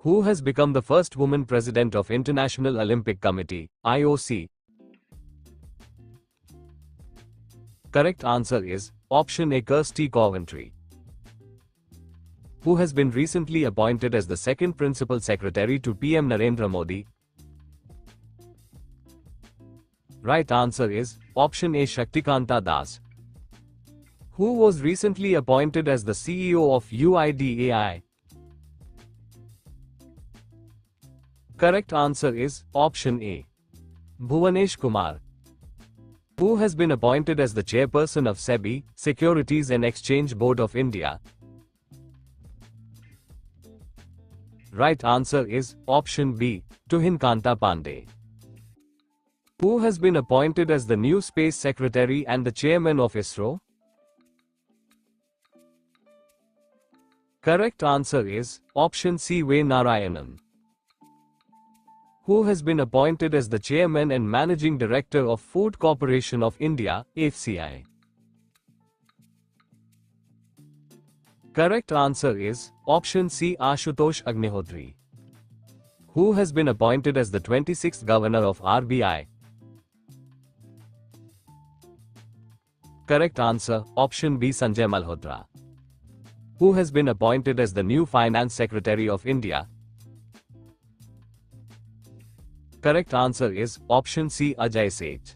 Who has become the first woman president of International Olympic Committee, IOC? Correct answer is option A, Kirsty Coventry. Who has been recently appointed as the second principal secretary to PM Narendra Modi? Right answer is option A, Shaktikanta Das. Who was recently appointed as the CEO of UIDAI? Correct answer is option A, Bhuvanesh Kumar. Who has been appointed as the chairperson of SEBI, Securities and Exchange Board of India? Right answer is option B, Tuhin Kanta Pandey. Who has been appointed as the new Space Secretary and the Chairman of ISRO? Correct answer is option C, V. Narayanan. Who has been appointed as the Chairman and Managing Director of Food Corporation of India, FCI? Correct answer is option C, Ashutosh Agnihotri. Who has been appointed as the 26th Governor of RBI? Correct answer, option B, Sanjay Malhotra. Who has been appointed as the new Finance Secretary of India? Correct answer is option C, Ajay Seth.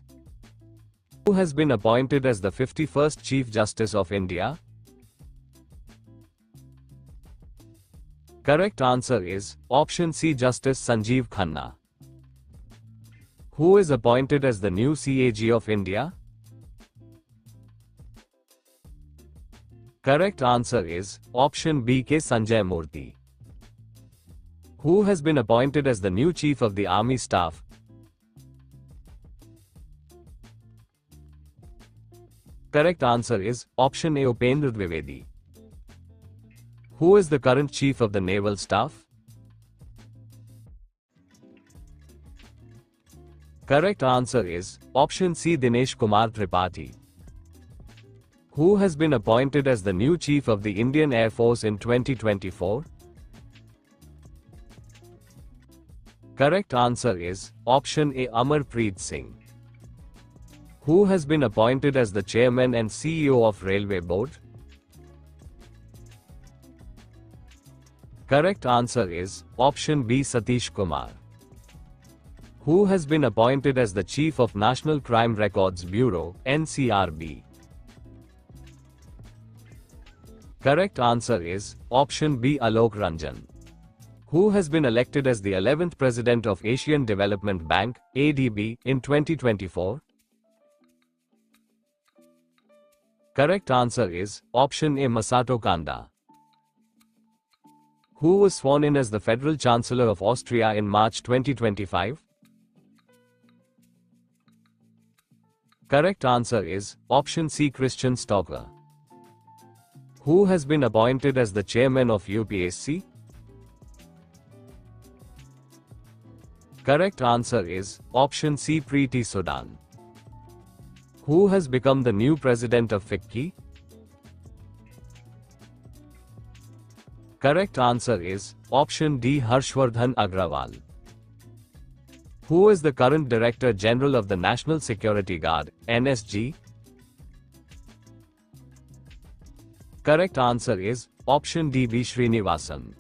Who has been appointed as the 51st Chief Justice of India? Correct answer is option C, Justice Sanjeev Khanna. Who is appointed as the new CAG of India? Correct answer is option B, K. Sanjay Murthy. Who has been appointed as the new Chief of the Army Staff? Correct answer is option A, Upendra Dwivedi. Who is the current Chief of the Naval Staff? Correct answer is option C, Dinesh Kumar Tripathi. Who has been appointed as the new Chief of the Indian Air Force in 2024? Correct answer is option A, Amarpreet Singh. Who has been appointed as the Chairman and CEO of Railway Board? Correct answer is option B, Satish Kumar. Who has been appointed as the Chief of National Crime Records Bureau, NCRB? Correct answer is option B, Alok Ranjan. Who has been elected as the 11th President of Asian Development Bank, ADB, in 2024? Correct answer is option A, Masato Kanda. Who was sworn in as the Federal Chancellor of Austria in March 2025? Correct answer is option C, Christian Stocker. Who has been appointed as the Chairman of UPSC? Correct answer is option C, Preeti Sudan. Who has become the new President of FICCI? Correct answer is option D, Harshvardhan Agrawal. Who is the current Director General of the National Security Guard, NSG? Correct answer is option D, V. Srinivasan.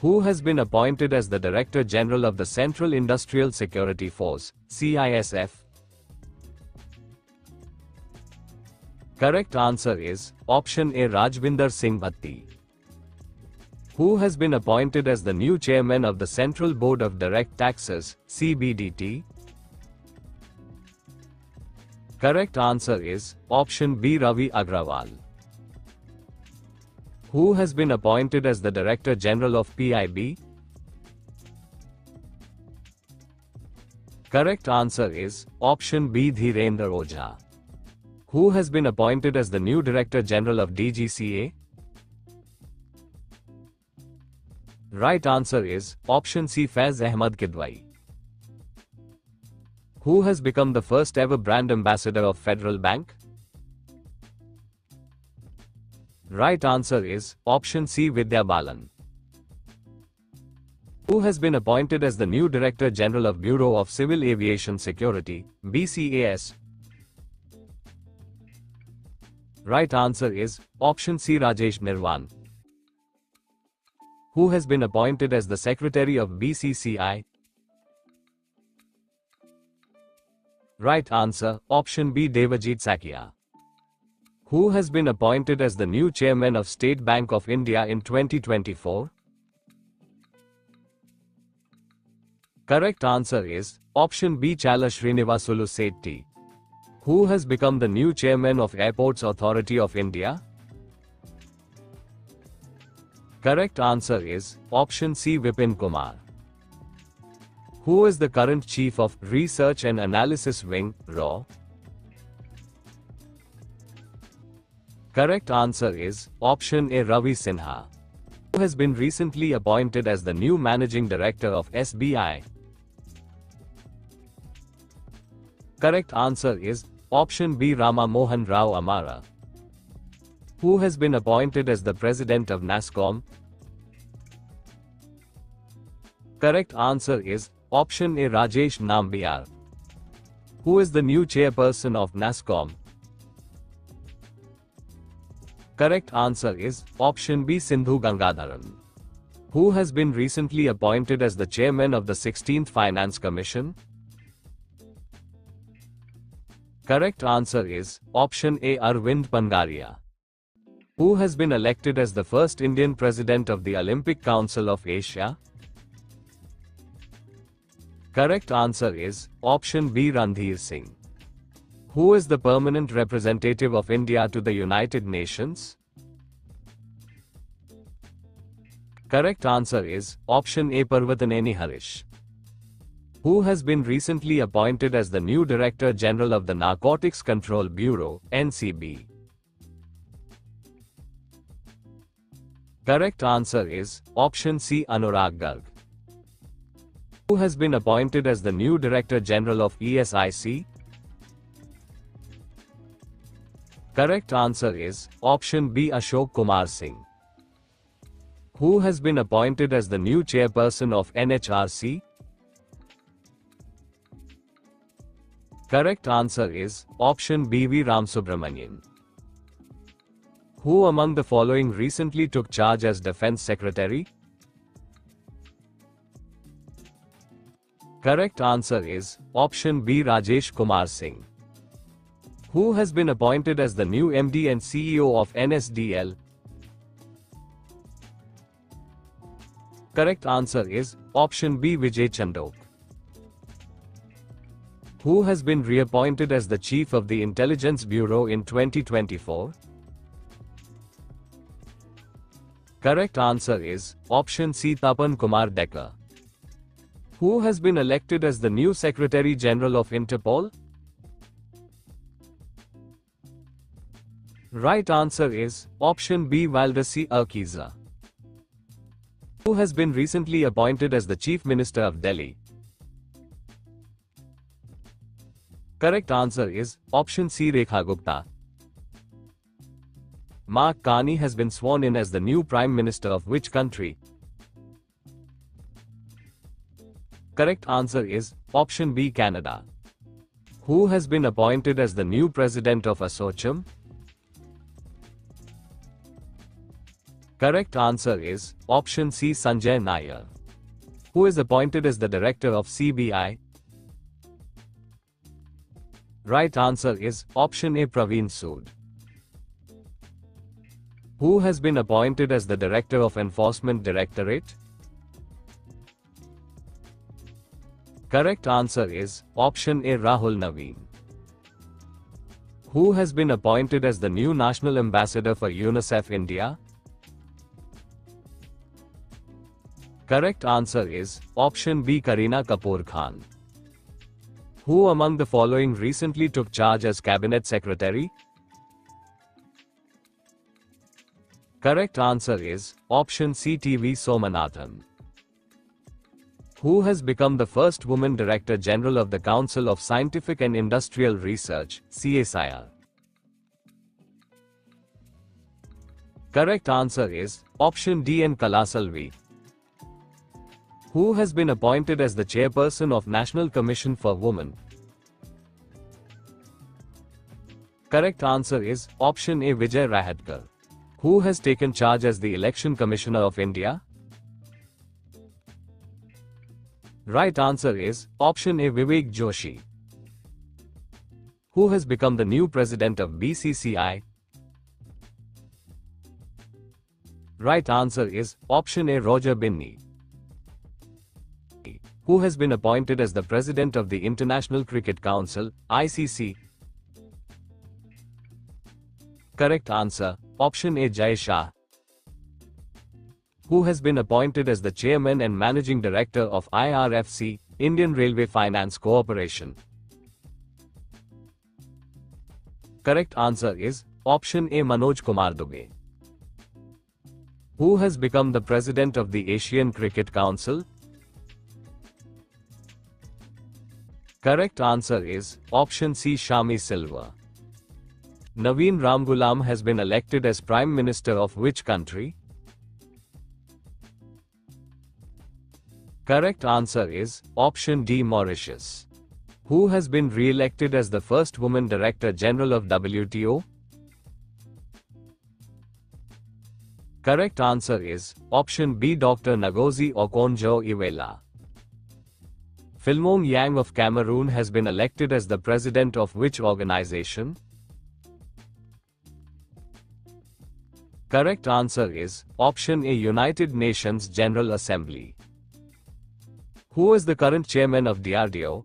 Who has been appointed as the Director General of the Central Industrial Security Force, CISF? Correct answer is option A, Rajvinder Singh Bhatti. Who has been appointed as the new Chairman of the Central Board of Direct Taxes, CBDT? Correct answer is option B, Ravi Agrawal. Who has been appointed as the Director General of PIB? Correct answer is option B, Dhirendra Ojha. Who has been appointed as the new Director General of DGCA? Right answer is option C, Faiz Ahmad Kidwai. Who has become the first ever brand ambassador of Federal Bank? Right answer is option C, Vidya Balan. Who has been appointed as the new Director General of Bureau of Civil Aviation Security, BCAS? Right answer is option C, Rajesh Nirwan. Who has been appointed as the Secretary of BCCI? Right answer, option B, Devajit Sakia. Who has been appointed as the new Chairman of State Bank of India in 2024? Correct answer is option B, Challa Srinivasulu Setty. Who has become the new Chairman of Airports Authority of India? Correct answer is option C, Vipin Kumar. Who is the current Chief of Research and Analysis Wing, RAW? Correct answer is option A, Ravi Sinha. Who has been recently appointed as the new Managing Director of SBI? Correct answer is option B, Rama Mohan Rao Amara. Who has been appointed as the President of NASSCOM? Correct answer is option A, Rajesh Nambiar. Who is the new Chairperson of NASSCOM? Correct answer is option B, Sindhu Gangadharan. Who has been recently appointed as the Chairman of the 16th Finance Commission? Correct answer is option A, Arvind Pangaria. Who has been elected as the first Indian President of the Olympic Council of Asia? Correct answer is option B, Randhir Singh. Who is the permanent representative of India to the United Nations? Correct answer is option A, Parvataneni Harish. Who has been recently appointed as the new Director General of the Narcotics Control Bureau, NCB? Correct answer is option C, Anurag Garg. Who has been appointed as the new Director General of ESIC? Correct answer is option B, Ashok Kumar Singh. Who has been appointed as the new Chairperson of NHRC? Correct answer is option B, V. Ramsubramanian. Who among the following recently took charge as Defense Secretary? Correct answer is option B, Rajesh Kumar Singh. Who has been appointed as the new MD and CEO of NSDL? Correct answer is option B, Vijay Chandok. Who has been reappointed as the Chief of the Intelligence Bureau in 2024? Correct answer is option C, Tapan Kumar Decker. Who has been elected as the new Secretary General of Interpol? Right answer is option B, Valdeci Urquiza. Who has been recently appointed as the Chief Minister of Delhi? Correct answer is option C, Rekha Gupta. Mark Carney has been sworn in as the new Prime Minister of which country? Correct answer is option B, Canada. Who has been appointed as the new President of ASSOCHAM? Correct answer is option C, Sanjay Nair. Who is appointed as the Director of CBI? Right answer is option A, Praveen Sood. Who has been appointed as the Director of Enforcement Directorate? Correct answer is option A, Rahul Naveen. Who has been appointed as the new National Ambassador for UNICEF India? Correct answer is option B, Kareena Kapoor Khan. Who among the following recently took charge as Cabinet Secretary? Correct answer is option C, TV Somanathan. Who has become the first woman Director General of the Council of Scientific and Industrial Research, CSIR? Correct answer is option D, N. Kalasalvi. Who has been appointed as the chairperson of National Commission for Women? Correct answer is option A, Vijay Rahatkar. Who has taken charge as the Election Commissioner of India? Right answer is option A, Vivek Joshi. Who has become the new president of BCCI? Right answer is option A, Roger Binny. Who has been appointed as the president of the International Cricket Council, ICC? Correct answer, option A, Jay Shah. Who has been appointed as the chairman and managing director of IRFC, Indian Railway Finance Corporation? Correct answer is option A, Manoj Kumar Dubey. Who has become the president of the Asian Cricket Council? Correct answer is option C, Shami Silva. Naveen Ramgoolam has been elected as Prime Minister of which country? Correct answer is option D, Mauritius. Who has been re-elected as the first woman Director General of WTO? Correct answer is option B, Dr. Ngozi Okonjo-Iweala. Philomene Yang of Cameroon has been elected as the president of which organization? Correct answer is option A, United Nations General Assembly. Who is the current chairman of DRDO?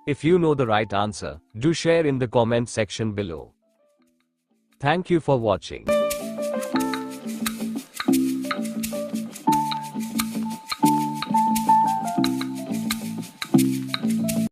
If you know the right answer, do share in the comment section below. Thank you for watching.